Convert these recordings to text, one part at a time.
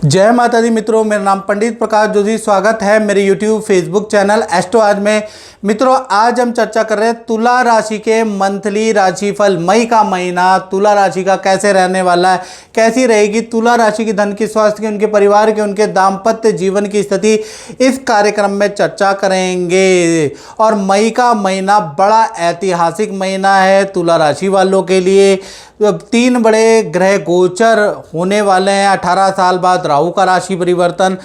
जय माता दी मित्रों, मेरा नाम पंडित प्रकाश जोशी। स्वागत है मेरे YouTube फेसबुक चैनल एस्ट्रो आज में। मित्रों, आज हम चर्चा कर रहे हैं तुला राशि के मंथली राशिफल। मई का महीना तुला राशि का कैसे रहने वाला है, कैसी रहेगी तुला राशि की धन की, स्वास्थ्य की, उनके परिवार के, उनके दाम्पत्य जीवन की स्थिति, इस कार्यक्रम में चर्चा करेंगे। और मई का महीना बड़ा ऐतिहासिक महीना है तुला राशि वालों के लिए। 3 बड़े ग्रह गोचर होने वाले हैं। 18 साल बाद राहु का राशि परिवर्तन,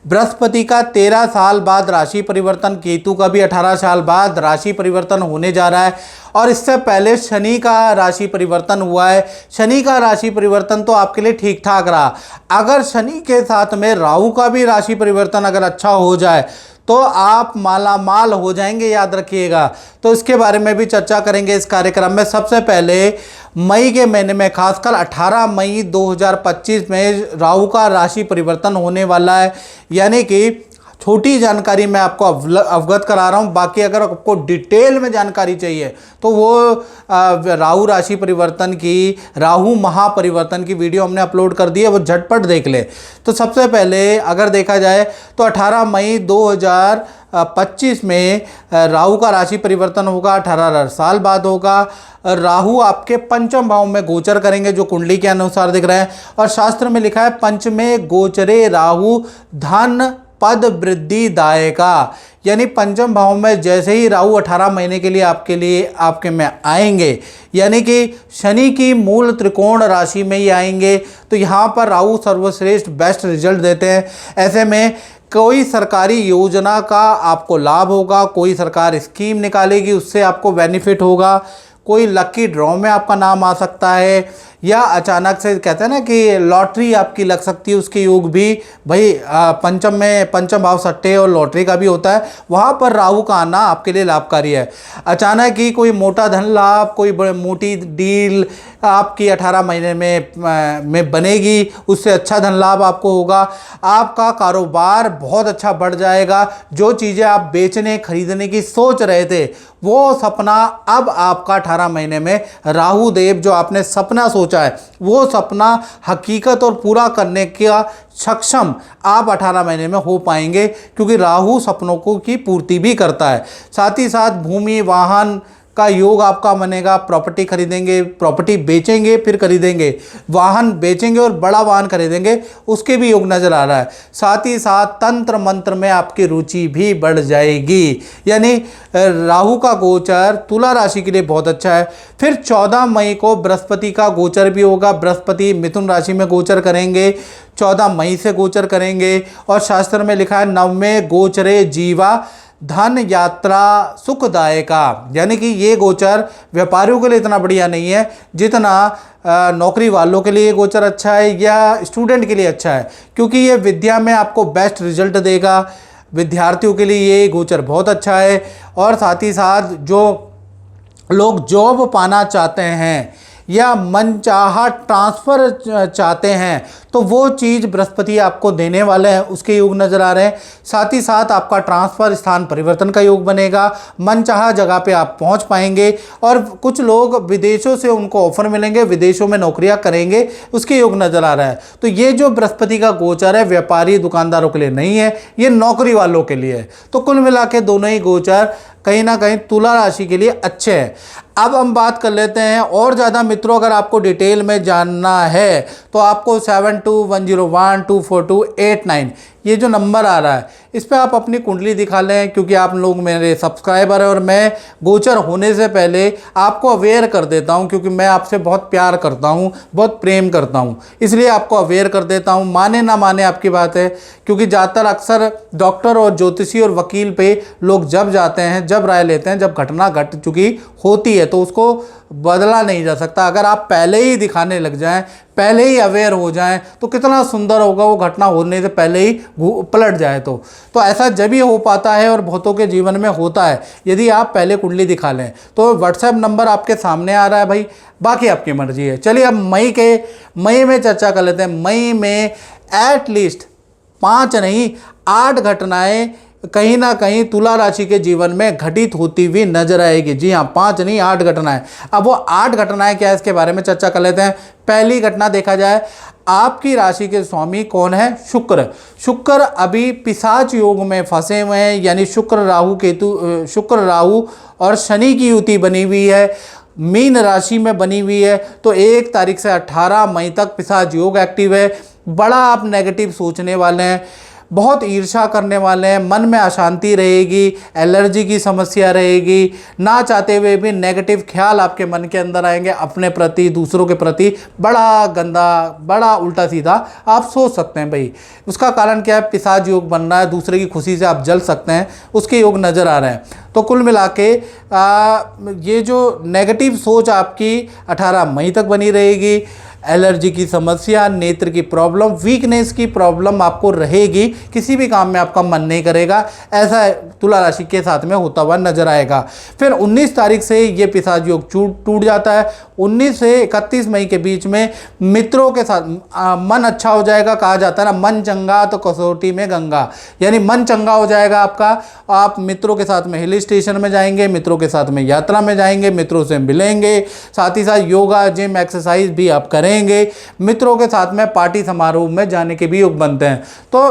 बृहस्पति का 13 साल बाद राशि परिवर्तन, केतु का भी 18 साल बाद राशि परिवर्तन होने जा रहा है। और इससे पहले शनि का राशि परिवर्तन हुआ है। शनि का राशि परिवर्तन तो आपके लिए ठीक ठाक रहा। अगर शनि के साथ में राहु का भी राशि परिवर्तन अगर अच्छा हो जाए तो आप माला माल हो जाएंगे, याद रखिएगा। तो इसके बारे में भी चर्चा करेंगे इस कार्यक्रम में। सबसे पहले मई के महीने में, खासकर 18 मई 2025 में राहु का राशि परिवर्तन होने वाला है। यानी कि छोटी जानकारी मैं आपको अवगत करा रहा हूँ। बाकी अगर आपको डिटेल में जानकारी चाहिए तो वो राहु राशि परिवर्तन की, राहु महापरिवर्तन की वीडियो हमने अपलोड कर दी है, वो झटपट देख ले। तो सबसे पहले अगर देखा जाए तो 18 मई 2025 में राहु का राशि परिवर्तन होगा। 18 साल बाद होगा। राहु आपके पंचम भाव में गोचर करेंगे, जो कुंडली के अनुसार दिख रहे हैं। और शास्त्र में लिखा है पंचमे गोचरे राहु धन पद वृद्धि दायका। यानी पंचम भाव में जैसे ही राहु 18 महीने के लिए आपके में आएंगे, यानी कि शनि की मूल त्रिकोण राशि में ही आएंगे, तो यहाँ पर राहु सर्वश्रेष्ठ बेस्ट रिजल्ट देते हैं। ऐसे में कोई सरकारी योजना का आपको लाभ होगा, कोई सरकार स्कीम निकालेगी, उससे आपको बेनिफिट होगा। कोई लकी ड्रॉ में आपका नाम आ सकता है, या अचानक से कहते हैं ना कि लॉटरी आपकी लग सकती है, उसके योग भी भाई पंचम भाव सट्टे और लॉटरी का भी होता है। वहाँ पर राहु का आना आपके लिए लाभकारी है। अचानक ही कोई मोटा धन लाभ, कोई मोटी डील आपकी 18 महीने में बनेगी, उससे अच्छा धन लाभ आपको होगा। आपका कारोबार बहुत अच्छा बढ़ जाएगा। जो चीज़ें आप बेचने खरीदने की सोच रहे थे, वो सपना अब आपका 18 महीने में राहु देव जो आपने सपना सोचा है, वो सपना हकीकत और पूरा करने का सक्षम आप 18 महीने में हो पाएंगे, क्योंकि राहु सपनों की पूर्ति भी करता है। साथ ही साथ भूमि वाहन का योग आपका बनेगा। प्रॉपर्टी खरीदेंगे, प्रॉपर्टी बेचेंगे, फिर खरीदेंगे, वाहन बेचेंगे और बड़ा वाहन खरीदेंगे, उसके भी योग नजर आ रहा है। साथ ही साथ तंत्र मंत्र में आपकी रुचि भी बढ़ जाएगी। यानी राहु का गोचर तुला राशि के लिए बहुत अच्छा है। फिर 14 मई को बृहस्पति का गोचर भी होगा। बृहस्पति मिथुन राशि में गोचर करेंगे, 14 मई से गोचर करेंगे। और शास्त्र में लिखा है नवमे गोचरे जीवा धन यात्रा सुखदायका। यानी कि ये गोचर व्यापारियों के लिए इतना बढ़िया नहीं है जितना नौकरी वालों के लिए गोचर अच्छा है या स्टूडेंट के लिए अच्छा है, क्योंकि ये विद्या में आपको बेस्ट रिजल्ट देगा। विद्यार्थियों के लिए ये गोचर बहुत अच्छा है। और साथ ही साथ जो लोग जॉब पाना चाहते हैं या मनचाहा ट्रांसफ़र चाहते हैं, तो वो चीज़ बृहस्पति आपको देने वाले हैं, उसके योग नज़र आ रहे हैं। साथ ही साथ आपका ट्रांसफ़र स्थान परिवर्तन का योग बनेगा। मनचाहा जगह पे आप पहुंच पाएंगे। और कुछ लोग विदेशों से उनको ऑफर मिलेंगे, विदेशों में नौकरियां करेंगे, उसके योग नज़र आ रहा है। तो ये जो बृहस्पति का गोचर है व्यापारी दुकानदारों के लिए नहीं है, ये नौकरी वालों के लिए है। तो कुल मिला के दोनों ही गोचर कहीं ना कहीं तुला राशि के लिए अच्छे हैं। अब हम बात कर लेते हैं और ज़्यादा। मित्रों, अगर आपको डिटेल में जानना है तो आपको 7210124289 ये जो नंबर आ रहा है, इस पर आप अपनी कुंडली दिखा लें, क्योंकि आप लोग मेरे सब्सक्राइबर हैं और मैं गोचर होने से पहले आपको अवेयर कर देता हूं, क्योंकि मैं आपसे बहुत प्यार करता हूं, बहुत प्रेम करता हूं, इसलिए आपको अवेयर कर देता हूं। माने ना माने आपकी बात है, क्योंकि ज़्यादातर अक्सर डॉक्टर और ज्योतिषी और वकील पे लोग जब जाते हैं, जब राय लेते हैं, जब घटना घट चुकी होती है, तो उसको बदला नहीं जा सकता। अगर आप पहले ही दिखाने लग जाएं, पहले ही अवेयर हो जाएं, तो कितना सुंदर होगा वो घटना होने से पहले ही पलट जाए। तो ऐसा जब ही हो पाता है और बहुतों के जीवन में होता है, यदि आप पहले कुंडली दिखा लें। तो व्हाट्सएप नंबर आपके सामने आ रहा है भाई, बाकी आपकी मर्जी है। चलिए अब मई में चर्चा कर लेते हैं। मई में एटलीस्ट 5 नहीं 8 घटनाएं कहीं ना कहीं तुला राशि के जीवन में घटित होती हुई नजर आएगी। जी हाँ, 5 नहीं 8 घटनाएं। अब वो 8 घटनाएं क्या है, इसके बारे में चर्चा कर लेते हैं। पहली घटना देखा जाए, आपकी राशि के स्वामी कौन है? शुक्र। शुक्र अभी पिशाच योग में फंसे हुए हैं, यानी शुक्र राहु और शनि की युति बनी हुई है, मीन राशि में बनी हुई है। तो 1 तारीख से 18 मई तक पिशाच योग एक्टिव है। बड़ा आप नेगेटिव सोचने वाले हैं, बहुत ईर्ष्या करने वाले हैं, मन में अशांति रहेगी, एलर्जी की समस्या रहेगी, ना चाहते हुए भी नेगेटिव ख्याल आपके मन के अंदर आएंगे अपने प्रति, दूसरों के प्रति। बड़ा गंदा, बड़ा उल्टा सीधा आप सोच सकते हैं भाई। उसका कारण क्या है? पिशाच योग बन रहा है, दूसरे की खुशी से आप जल सकते हैं, उसके योग नज़र आ रहे हैं। तो कुल मिला के ये जो नेगेटिव सोच आपकी 18 मई तक बनी रहेगी। एलर्जी की समस्या, नेत्र की प्रॉब्लम, वीकनेस की प्रॉब्लम आपको रहेगी, किसी भी काम में आपका मन नहीं करेगा, ऐसा तुला राशि के साथ में होता हुआ नजर आएगा। फिर 19 तारीख से ये पिशाच योग टूट जाता है। 19 से 31 मई के बीच में मित्रों के साथ मन अच्छा हो जाएगा। कहा जाता है ना, मन चंगा तो कसौटी में गंगा, यानी मन चंगा हो जाएगा आपका। आप मित्रों के साथ में हिल स्टेशन में जाएंगे, मित्रों के साथ में यात्रा में जाएंगे, मित्रों से मिलेंगे, साथ ही साथ योगा, जिम, एक्सरसाइज भी आप करेंगे। मित्रों के साथ में पार्टी समारोह में जाने के भी योग बनते हैं। तो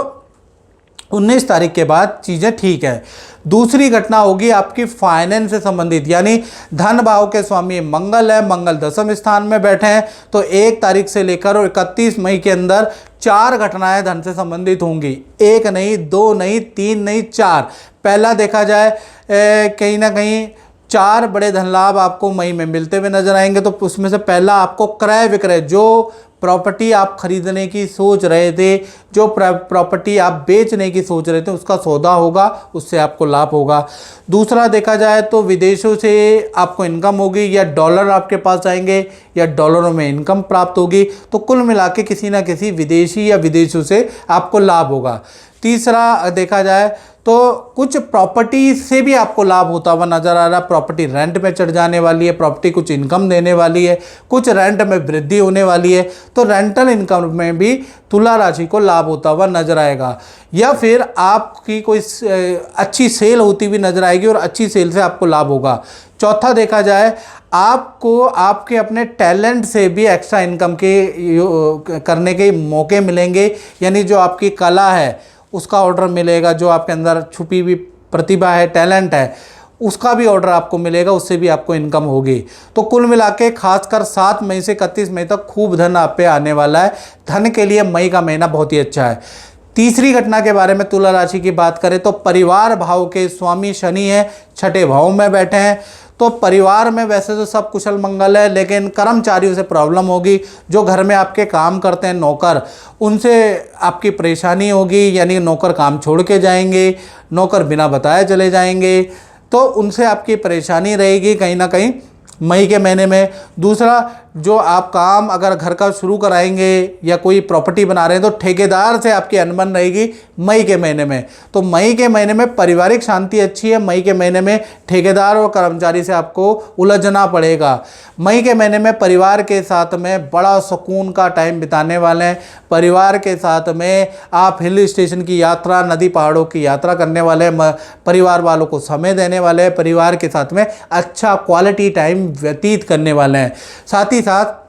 19 तारीख के बाद चीज़ें ठीक है। दूसरी घटना होगी आपकी फाइनेंस से संबंधित, यानी धन भाव के स्वामी मंगल है, मंगल 10वें स्थान में बैठे हैं। तो 1 तारीख से लेकर और 31 मई के अंदर 4 घटनाएं धन से संबंधित होंगी। 1 नहीं, 2 नहीं, 3 नहीं, 4। पहला देखा जाए, कहीं ना कहीं 4 बड़े धन लाभ आपको मई में मिलते हुए नजर आएंगे। तो उसमें से पहला आपको क्रय विक्रय, जो प्रॉपर्टी आप खरीदने की सोच रहे थे, जो प्रॉपर्टी आप बेचने की सोच रहे थे, उसका सौदा होगा, उससे आपको लाभ होगा। दूसरा देखा जाए तो विदेशों से आपको इनकम होगी, या डॉलर आपके पास आएंगे, या डॉलरों में इनकम प्राप्त होगी। तो कुल मिला के किसी ना किसी विदेशी या विदेशों से आपको लाभ होगा। तीसरा देखा जाए तो कुछ प्रॉपर्टी से भी आपको लाभ होता हुआ नजर आ रहा है। प्रॉपर्टी रेंट में चढ़ जाने वाली है, प्रॉपर्टी कुछ इनकम देने वाली है, कुछ रेंट में वृद्धि होने वाली है। तो रेंटल इनकम में भी तुला राशि को लाभ होता हुआ नजर आएगा। या फिर आपकी कोई अच्छी सेल होती हुई नजर आएगी और अच्छी सेल से आपको लाभ होगा। चौथा देखा जाए, आपको आपके अपने टैलेंट से भी एक्स्ट्रा इनकम के करने के मौके मिलेंगे, यानी जो आपकी कला है उसका ऑर्डर मिलेगा, जो आपके अंदर छुपी हुई प्रतिभा है, टैलेंट है, उसका भी ऑर्डर आपको मिलेगा, उससे भी आपको इनकम होगी। तो कुल मिला के खासकर 7 मई से 31 मई तक खूब धन आप पे आने वाला है। धन के लिए मई का महीना बहुत ही अच्छा है। तीसरी घटना के बारे में तुला राशि की बात करें तो परिवार भाव के स्वामी शनि है, 6ठे भाव में बैठे हैं। तो परिवार में वैसे तो सब कुशल मंगल है, लेकिन कर्मचारियों से प्रॉब्लम होगी। जो घर में आपके काम करते हैं नौकर, उनसे आपकी परेशानी होगी, यानी नौकर काम छोड़ के जाएंगे, नौकर बिना बताए चले जाएंगे, तो उनसे आपकी परेशानी रहेगी कहीं ना कहीं मई के महीने में। दूसरा, जो आप काम अगर घर का शुरू कराएंगे या कोई प्रॉपर्टी बना रहे हैं तो ठेकेदार से आपकी अनबन रहेगी मई के महीने में। तो मई के महीने में पारिवारिक शांति अच्छी है, मई के महीने में ठेकेदार और कर्मचारी से आपको उलझना पड़ेगा। मई के महीने में परिवार के साथ में बड़ा सुकून का टाइम बिताने वाले हैं। परिवार के साथ में आप हिल स्टेशन की यात्रा, नदी पहाड़ों की यात्रा करने वाले हैं, परिवार वालों को समय देने वाले हैं, परिवार के साथ में अच्छा क्वालिटी टाइम व्यतीत करने वाले हैं। साथ ही साथ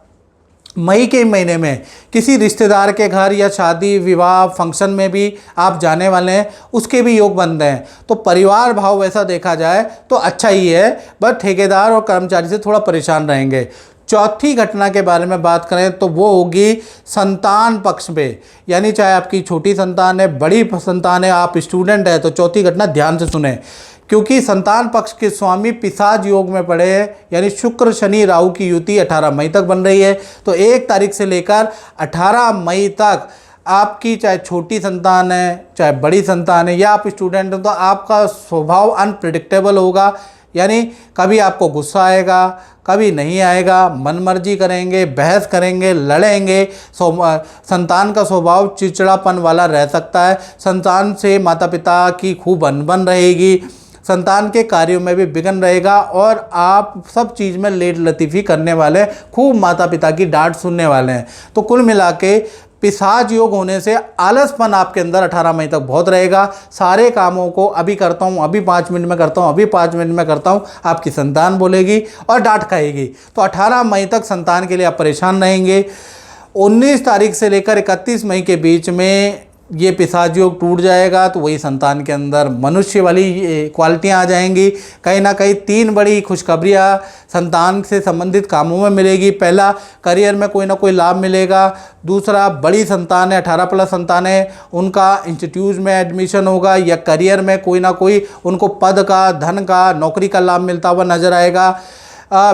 मई के महीने में किसी रिश्तेदार के घर या शादी विवाह फंक्शन में भी आप जाने वाले हैं, उसके भी योग बन रहे हैं। तो परिवार भाव वैसा देखा जाए तो अच्छा ही है, बस ठेकेदार और कर्मचारी से थोड़ा परेशान रहेंगे। चौथी घटना के बारे में बात करें तो वो होगी संतान पक्ष पे, यानी चाहे आपकी छोटी संतान है, बड़ी संतान है, आप स्टूडेंट है, तो चौथी घटना ध्यान से सुने, क्योंकि संतान पक्ष के स्वामी पिशाच योग में पड़े हैं, यानी शुक्र शनि राहु की युति 18 मई तक बन रही है। तो 1 तारीख से लेकर 18 मई तक आपकी चाहे छोटी संतान है, चाहे बड़ी संतान है, या आप स्टूडेंट हो, तो आपका स्वभाव अनप्रिडिक्टेबल होगा। यानी कभी आपको गुस्सा आएगा, कभी नहीं आएगा, मनमर्जी करेंगे, बहस करेंगे, लड़ेंगे। संतान का स्वभाव चिड़चिड़ापन वाला रह सकता है। संतान से माता पिता की खूब अनबन रहेगी। संतान के कार्यों में भी विघ्न रहेगा और आप सब चीज़ में लेट लतीफ़ी करने वाले हैं, खूब माता पिता की डांट सुनने वाले हैं। तो कुल मिला के पिशाच योग होने से आलसपन आपके अंदर 18 मई तक बहुत रहेगा। सारे कामों को अभी करता हूँ, अभी 5 मिनट में करता हूँ, अभी 5 मिनट में करता हूँ, आपकी संतान बोलेगी और डांट खाएगी। तो 18 मई तक संतान के लिए आप परेशान रहेंगे। 19 तारीख से लेकर 31 मई के बीच में ये पिशाच योग टूट जाएगा, तो वही संतान के अंदर मनुष्य वाली क्वालिटियाँ आ जाएंगी। कहीं ना कहीं 3 बड़ी खुशखबरियाँ संतान से संबंधित कामों में मिलेगी। पहला, करियर में कोई ना कोई लाभ मिलेगा। दूसरा, बड़ी संतान है, 18+ संतान है, उनका इंस्टीट्यूट में एडमिशन होगा या करियर में कोई ना कोई उनको पद का, धन का, नौकरी का लाभ मिलता हुआ नजर आएगा।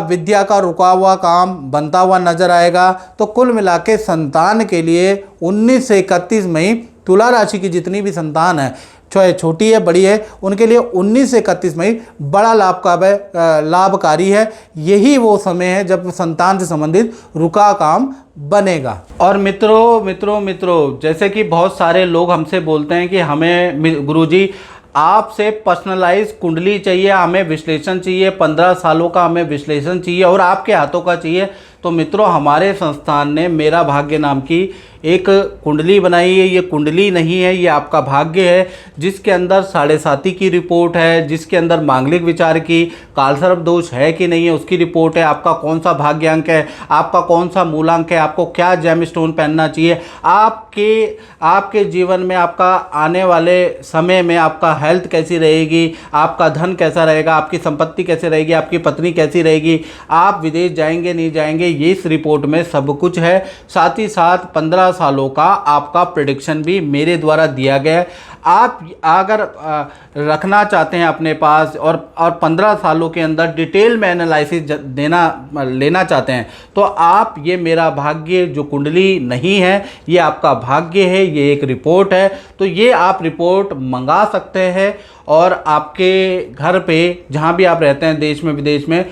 विद्या का रुका हुआ काम बनता हुआ नजर आएगा। तो कुल मिला के संतान के लिए 19 से 31 मई तुला राशि की जितनी भी संतान है, चाहे छोटी है बड़ी है, उनके लिए 19 से 31 मई बड़ा लाभकारी है। यही वो समय है जब संतान से संबंधित रुका काम बनेगा। और मित्रों जैसे कि बहुत सारे लोग हमसे बोलते हैं कि हमें गुरुजी आपसे पर्सनलाइज कुंडली चाहिए, हमें विश्लेषण चाहिए, 15 सालों का हमें विश्लेषण चाहिए और आपके हाथों का चाहिए। तो मित्रों, हमारे संस्थान ने मेरा भाग्य नाम की एक कुंडली बनाई है। ये कुंडली नहीं है, ये आपका भाग्य है, जिसके अंदर 7.5 की रिपोर्ट है, जिसके अंदर मांगलिक विचार की, कालसर्प दोष है कि नहीं है उसकी रिपोर्ट है, आपका कौन सा भाग्य अंक है, आपका कौन सा मूलांक है, आपको क्या जेम स्टोन पहनना चाहिए, आपके जीवन में आपका आने वाले समय में आपका हेल्थ कैसी रहेगी, आपका धन कैसा रहेगा, आपकी संपत्ति कैसे रहेगी, आपकी पत्नी कैसी रहेगी, आप विदेश जाएंगे नहीं जाएंगे, ये इस रिपोर्ट में सब कुछ है। साथ ही साथ 15 सालों का आपका प्रेडिक्शन भी मेरे द्वारा दिया गया है। आप अगर रखना चाहते हैं अपने पास और 15 सालों के अंदर डिटेल में एनालिसिस लेना चाहते हैं, तो आप ये मेरा भाग्य जो कुंडली नहीं है, ये आपका भाग्य है, ये एक रिपोर्ट है। तो ये आप रिपोर्ट मंगा सकते हैं और आपके घर पे जहाँ भी आप रहते हैं, देश में विदेश में,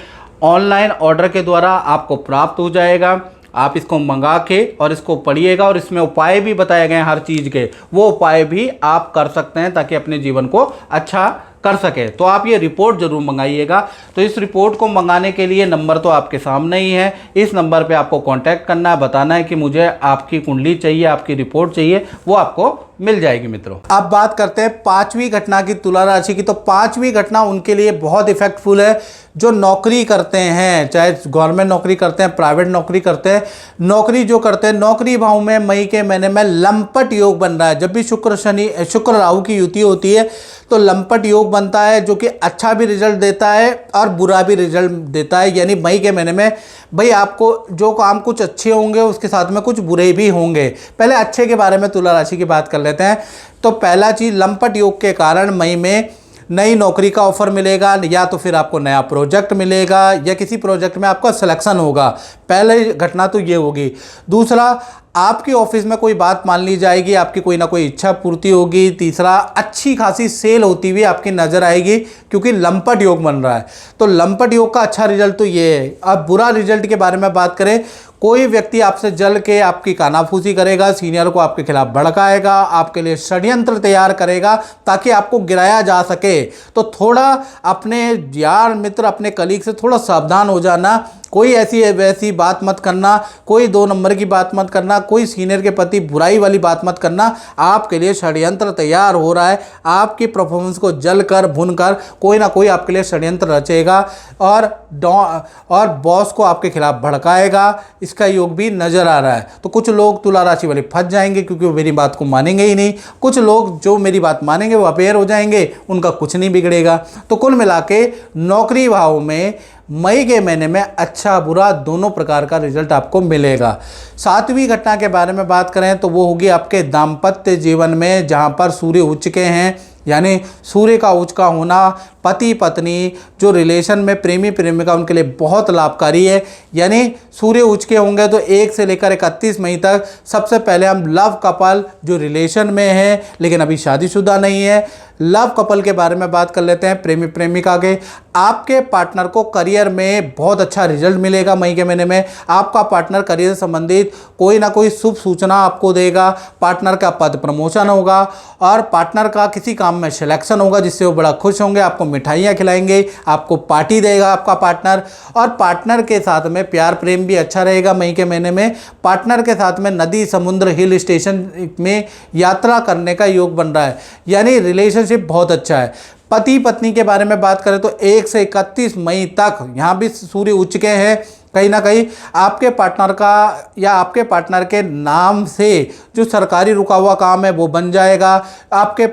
ऑनलाइन ऑर्डर के द्वारा आपको प्राप्त हो जाएगा। आप इसको मंगा के और इसको पढ़िएगा और इसमें उपाय भी बताए गए हैं हर चीज़ के, वो उपाय भी आप कर सकते हैं ताकि अपने जीवन को अच्छा कर सके। तो आप ये रिपोर्ट जरूर मंगाइएगा। तो इस रिपोर्ट को मंगाने के लिए नंबर तो आपके सामने ही है, इस नंबर पे आपको कांटेक्ट करना है, बताना है कि मुझे आपकी कुंडली चाहिए, आपकी रिपोर्ट चाहिए, वो आपको मिल जाएगी। मित्रों, अब बात करते हैं 5वीं घटना की, तुला राशि की। तो 5वीं घटना उनके लिए बहुत इफेक्टफुल है जो नौकरी करते हैं, चाहे गवर्नमेंट नौकरी करते हैं, प्राइवेट नौकरी करते हैं। नौकरी जो करते हैं, नौकरी भाव में मई के महीने में लंपट योग बन रहा है। जब भी शुक्र राहु की युति होती है तो लंपट योग बनता है, जो कि अच्छा भी रिजल्ट देता है और बुरा भी रिजल्ट देता है। यानी मई के महीने में भाई आपको जो काम कुछ अच्छे होंगे उसके साथ में कुछ बुरे भी होंगे। पहले अच्छे के बारे में तुला राशि की बात कर लेते हैं। तो पहला चीज़, लंपट योग के कारण मई में नई नौकरी का ऑफर मिलेगा, या तो फिर आपको नया प्रोजेक्ट मिलेगा या किसी प्रोजेक्ट में आपका सिलेक्शन होगा। पहले घटना तो ये होगी। दूसरा, आपके ऑफिस में कोई बात मान ली जाएगी, आपकी कोई ना कोई इच्छा पूर्ति होगी। तीसरा, अच्छी खासी सेल होती हुई आपकी नज़र आएगी, क्योंकि लंपट योग बन रहा है। तो लंपट योग का अच्छा रिजल्ट तो ये है। अब बुरा रिजल्ट के बारे में बात करें, कोई व्यक्ति आपसे जल के आपकी कानाफूसी करेगा, सीनियर को आपके खिलाफ भड़काएगा, आपके लिए षड्यंत्र तैयार करेगा ताकि आपको गिराया जा सके। तो थोड़ा अपने यार मित्र, अपने कलीग से थोड़ा सावधान हो जाना। कोई ऐसी वैसी बात मत करना, कोई 2 नंबर की बात मत करना, कोई सीनियर के प्रति बुराई वाली बात मत करना। आपके लिए षड्यंत्र तैयार हो रहा है, आपकी परफॉर्मेंस को जल कर भुन कर कोई ना कोई आपके लिए षड्यंत्र रचेगा और बॉस को आपके खिलाफ भड़काएगा। इसका योग भी नजर आ रहा है। तो कुछ लोग तुला राशि वाले फंस जाएंगे, क्योंकि वो मेरी बात को मानेंगे ही नहीं। कुछ लोग जो मेरी बात मानेंगे वो अपेयर हो जाएंगे, उनका कुछ नहीं बिगड़ेगा। तो कुल मिला के नौकरी भाव में मई के महीने में अच्छा बुरा दोनों प्रकार का रिजल्ट आपको मिलेगा। 7वीं घटना के बारे में बात करें तो वो होगी आपके दाम्पत्य जीवन में, जहाँ पर सूर्य उच्च के हैं। यानी सूर्य का उच्च का होना पति पत्नी जो रिलेशन में प्रेमी प्रेमिका उनके लिए बहुत लाभकारी है। यानी सूर्य उच्च के होंगे तो 1 से लेकर 31 मई तक सबसे पहले हम लव कपल जो रिलेशन में है लेकिन अभी शादीशुदा नहीं है, लव कपल के बारे में बात कर लेते हैं, प्रेमी प्रेमिका के। आपके पार्टनर को करियर में बहुत अच्छा रिजल्ट मिलेगा मई के महीने में। आपका पार्टनर करियर से संबंधित कोई ना कोई शुभ सूचना आपको देगा। पार्टनर का पद प्रमोशन होगा और पार्टनर का किसी काम में सिलेक्शन होगा जिससे वो बड़ा खुश होंगे। आपको मिठाइयाँ खिलाएंगे, आपको पार्टी देगा आपका पार्टनर। और पार्टनर के साथ में प्यार प्रेम भी अच्छा रहेगा मई के महीने में। पार्टनर के साथ में नदी, समुद्र, हिल स्टेशन में यात्रा करने का योग बन रहा है, यानी रिलेशनशिप बहुत अच्छा है। पति पत्नी के बारे में बात करें तो 1 से 31 मई तक यहाँ भी सूर्य उच्च के हैं। कहीं ना कहीं आपके पार्टनर का या आपके पार्टनर के नाम से जो सरकारी रुका हुआ काम है वो बन जाएगा। आपके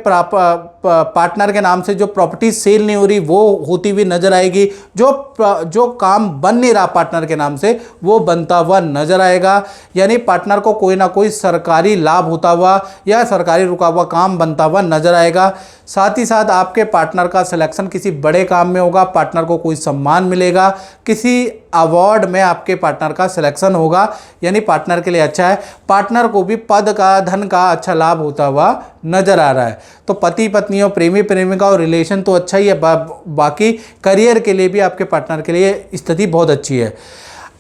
पार्टनर के नाम से जो प्रॉपर्टी सेल नहीं हो रही वो होती हुई नजर आएगी। जो काम बन नहीं रहा पार्टनर के नाम से वो बनता हुआ नजर आएगा। यानी पार्टनर को कोई ना कोई सरकारी लाभ होता हुआ या सरकारी रुका हुआ काम बनता हुआ नजर आएगा। साथ ही साथ आपके पार्टनर का सिलेक्शन किसी बड़े काम में होगा। पार्टनर को कोई सम्मान मिलेगा, किसी अवार्ड में आपके पार्टनर का सिलेक्शन होगा, यानी पार्टनर के लिए अच्छा है। पार्टनर को भी पद का, धन का अच्छा लाभ होता हुआ नजर आ रहा है। तो पति पत्नी और प्रेमी प्रेमिका और रिलेशन तो अच्छा ही है, बाकी करियर के लिए भी आपके पार्टनर के लिए स्थिति बहुत अच्छी है।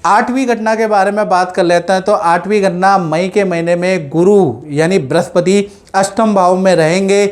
8वीं घटना के बारे में बात कर लेते हैं। तो 8वीं घटना मई के महीने में गुरु यानी बृहस्पति अष्टम भाव में रहेंगे,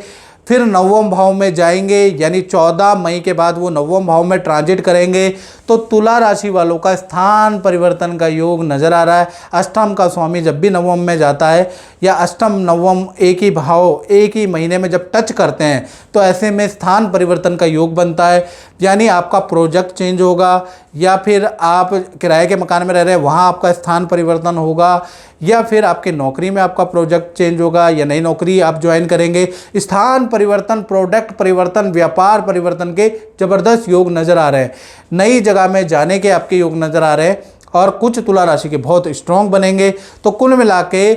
फिर 9वें भाव में जाएंगे, यानी 14 मई के बाद वो 9वें भाव में ट्रांजिट करेंगे। तो तुला राशि वालों का स्थान परिवर्तन का योग नज़र आ रहा है। अष्टम का स्वामी जब भी 9वें में जाता है या अष्टम 9वें एक ही भाव एक ही महीने में जब टच करते हैं तो ऐसे में स्थान परिवर्तन का योग बनता है। यानी आपका प्रोजेक्ट चेंज होगा, या फिर आप किराए के मकान में रह रहे हैं वहाँ आपका स्थान परिवर्तन होगा, या फिर आपके नौकरी में आपका प्रोजेक्ट चेंज होगा या नई नौकरी आप ज्वाइन करेंगे। स्थान परिवर्तन, प्रोडक्ट परिवर्तन, व्यापार परिवर्तन के ज़बरदस्त योग नज़र आ रहे हैं। नई जगह में जाने के आपके योग नज़र आ रहे हैं और कुछ तुला राशि के बहुत स्ट्रॉन्ग बनेंगे। तो कुल मिला के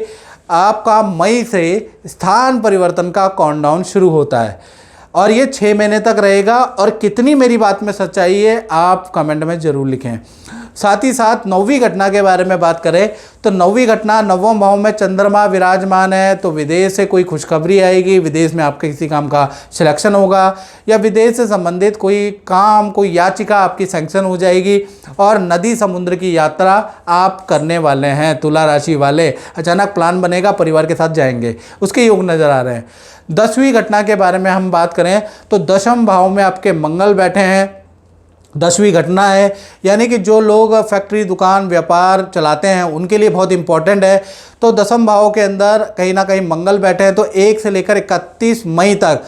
आपका मई से स्थान परिवर्तन का काउंटडाउन शुरू होता है और ये 6 महीने तक रहेगा। और कितनी मेरी बात में सच्चाई है आप कमेंट में ज़रूर लिखें। साथ ही साथ 9वीं घटना के बारे में बात करें तो 9वीं घटना 9वें भाव में चंद्रमा विराजमान है। तो विदेश से कोई खुशखबरी आएगी, विदेश में आपके किसी काम का सिलेक्शन होगा या विदेश से संबंधित कोई काम, कोई याचिका आपकी सैंक्शन हो जाएगी। और नदी समुद्र की यात्रा आप करने वाले हैं तुला राशि वाले। अचानक प्लान बनेगा, परिवार के साथ जाएंगे, उसके योग नज़र आ रहे हैं। 10वीं घटना के बारे में हम बात करें तो 10वें भाव में आपके मंगल बैठे हैं। 10वीं घटना है, यानी कि जो लोग फैक्ट्री, दुकान, व्यापार चलाते हैं उनके लिए बहुत इंपॉर्टेंट है। तो 10वें भाव के अंदर कहीं ना कहीं मंगल बैठे हैं। तो 1 से लेकर 31 मई तक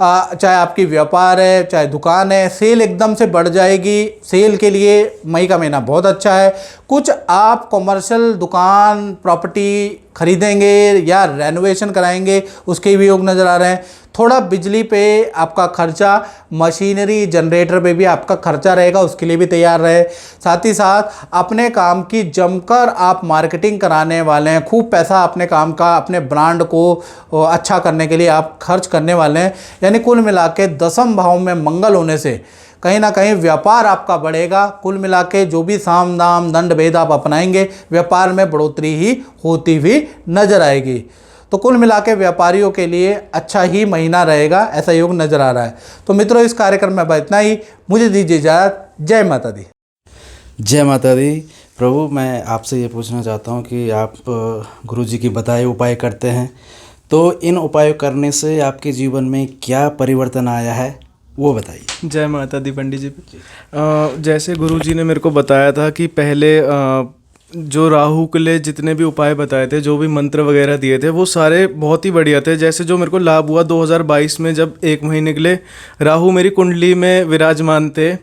चाहे आपकी व्यापार है, चाहे दुकान है, सेल एकदम से बढ़ जाएगी। सेल के लिए मई का महीना बहुत अच्छा है। कुछ आप कॉमर्शियल दुकान, प्रॉपर्टी खरीदेंगे या रेनोवेशन कराएंगे, उसके भी योग नज़र आ रहे हैं। थोड़ा बिजली पे आपका खर्चा, मशीनरी, जनरेटर पे भी आपका खर्चा रहेगा, उसके लिए भी तैयार रहे। साथ ही साथ अपने काम की जमकर आप मार्केटिंग कराने वाले हैं। खूब पैसा अपने काम का, अपने ब्रांड को अच्छा करने के लिए आप खर्च करने वाले हैं। यानी कुल मिला के 10वें भाव में मंगल होने से कहीं ना कहीं व्यापार आपका बढ़ेगा। कुल मिला के जो भी साम दाम दंड भेद आप अपनाएंगे, व्यापार में बढ़ोतरी ही होती हुई नजर आएगी। तो कुल मिला के व्यापारियों के लिए अच्छा ही महीना रहेगा, ऐसा योग नज़र आ रहा है। तो मित्रों, इस कार्यक्रम में इतना ही। मुझे दीजिए इजाज़त। जय माता दी। जय माता दी। प्रभु, मैं आपसे ये पूछना चाहता हूँ कि आप गुरुजी की बताए उपाय करते हैं, तो इन उपाय करने से आपके जीवन में क्या परिवर्तन आया है वो बताइए। जय माता दी पंडित जी। जैसे गुरुजी ने मेरे को बताया था कि पहले जो राहु के लिए जितने भी उपाय बताए थे, जो भी मंत्र वगैरह दिए थे, वो सारे बहुत ही बढ़िया थे। जैसे जो मेरे को लाभ हुआ 2022 में, जब 1 महीने के लिए राहु मेरी कुंडली में विराजमान थे,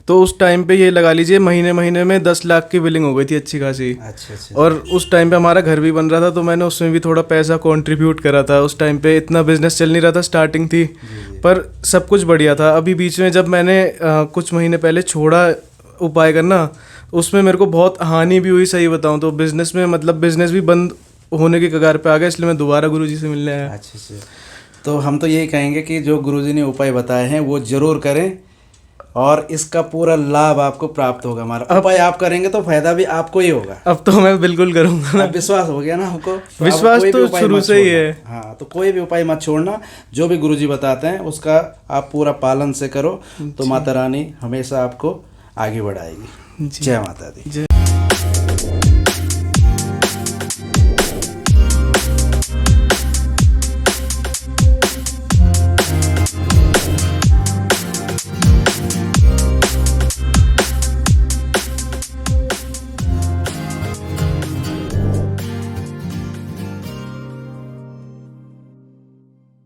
तो उस टाइम पे ये लगा लीजिए महीने में 10 लाख की बिलिंग हो गई थी अच्छी खासी। अच्छा। और उस टाइम पे हमारा घर भी बन रहा था, तो मैंने उसमें भी थोड़ा पैसा कंट्रीब्यूट करा था। उस टाइम पे इतना बिजनेस चल नहीं रहा था, स्टार्टिंग थी, पर सब कुछ बढ़िया था। अभी बीच में जब मैंने कुछ महीने पहले छोड़ा उपाय करना, उसमें मेरे को बहुत हानि भी हुई। सही बताऊं तो बिजनेस में, मतलब बिजनेस भी बंद होने के कगार पे आ गया, इसलिए मैं दोबारा गुरुजी से मिलने आया। अच्छा। तो हम तो यही कहेंगे कि जो गुरुजी ने उपाय बताए हैं वो ज़रूर करें और इसका पूरा लाभ आपको प्राप्त होगा। हमारा उपाय आप करेंगे तो फायदा भी आपको ही होगा। अब तो मैं बिल्कुल करूँगा। अब विश्वास हो गया ना हमको, तो विश्वास अब कोई तो भी उपाय शुरू मत से ही छोड़ना। है। हाँ, तो कोई भी उपाय मत छोड़ना, जो भी गुरुजी बताते हैं उसका आप पूरा पालन से करो, तो माता रानी हमेशा आपको आगे बढ़ाएगी। जय माता दी।